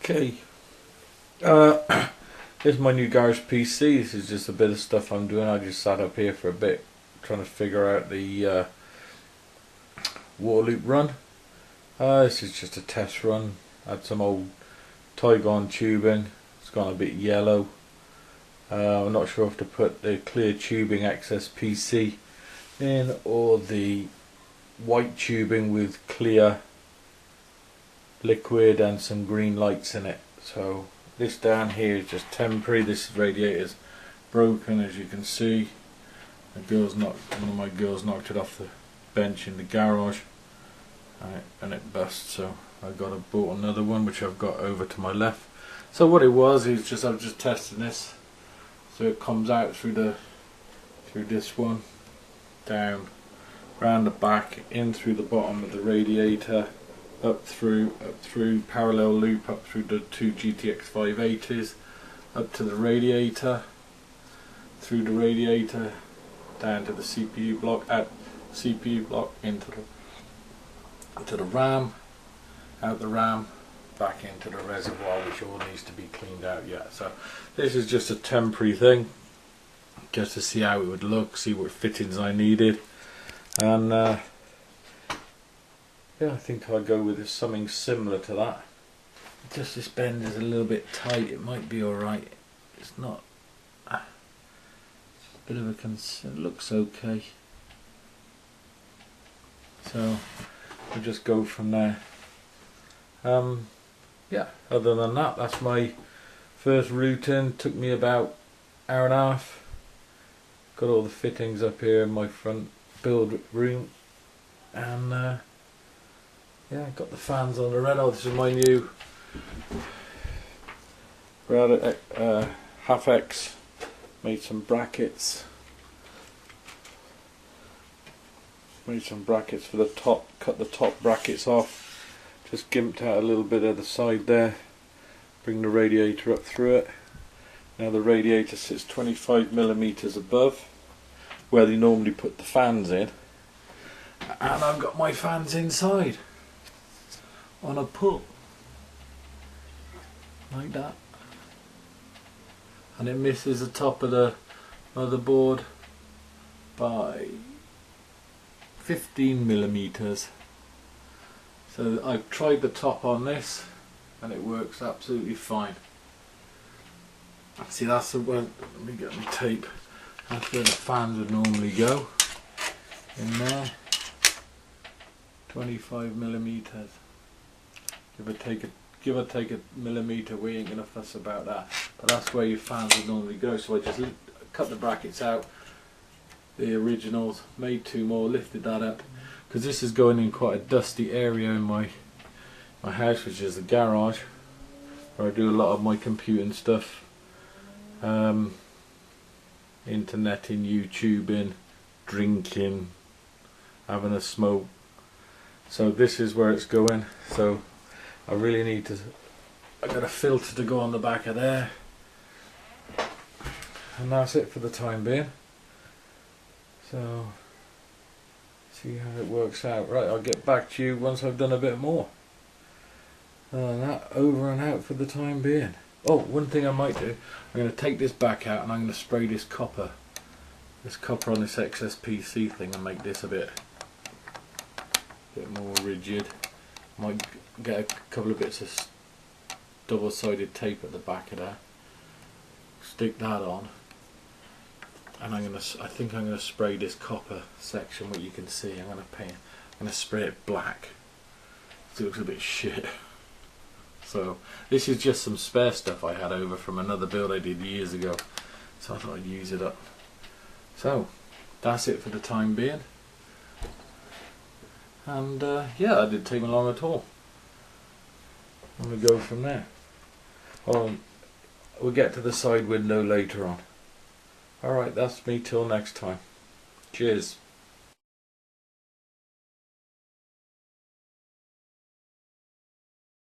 Okay, this is my new garage PC. This is just a bit of stuff I'm doing. I just sat up here for a bit trying to figure out the water loop run. This is just a test run. I had some old Tygon tubing. It's gone a bit yellow. I'm not sure if to put the clear tubing excess PC in or the white tubing with clear liquid and some green lights in it. So this down here is just temporary. This radiator's broken, as you can see. One of my girls knocked it off the bench in the garage and it bust, so I bought another one which I've got over to my left. So what it was is just I'm just testing this. So it comes out through this one, down round the back, in through the bottom of the radiator, up through parallel loop, up through the two GTX 580s, up to the radiator, through the radiator, down to the CPU block, out CPU block, into the RAM, out the RAM, back into the reservoir, which all needs to be cleaned out yet. So this is just a temporary thing, just to see how it would look, see what fittings I needed, and yeah, I think I'll go with something similar to that. Just this bend is a little bit tight. It might be alright. It's not. It's a bit of a concern. It looks okay. So we'll just go from there. Yeah, other than that, that's my first routine. Took me about an hour and a half. Got all the fittings up here in my front build room, and yeah, got the fans on the red. Oh, this is my new HAF X. Made some brackets. Made some brackets for the top. Cut the top brackets off. Just gimped out a little bit of the side there. Bring the radiator up through it. Now the radiator sits 25mm above where they normally put the fans in, and I've got my fans inside on a pull like that, and it misses the top of the motherboard by 15mm. So I've tried the top on this and it works absolutely fine. See, that's the one. Let me get my tape. That's where the fans would normally go, in there. 25mm. Give or take a millimetre. We ain't gonna fuss about that. But that's where your fans would normally go. So I just cut the brackets out, the originals, made two more, lifted that up, because this is going in quite a dusty area in my house, which is the garage, where I do a lot of my computing stuff, interneting, YouTubing, drinking, having a smoke. So this is where it's going. So I really need to. I got a filter to go on the back of there, and that's it for the time being. So see how it works out. Right, I'll get back to you once I've done a bit more. That over and out for the time being. Oh, one thing I might do, I'm going to take this back out and I'm going to spray this copper on this excess PC thing and make this a bit more rigid. Might get a couple of bits of double-sided tape at the back of that, stick that on, and I think I'm going to spray this copper section, what you can see. I'm going to spray it black so it looks a bit shit. So this is just some spare stuff I had over from another build I did years ago, so I thought I'd use it up. So that's it for the time being, and yeah, that didn't take me long at all. I'm going to go from there. We'll get to the side window later on. Alright, that's me till next time. Cheers.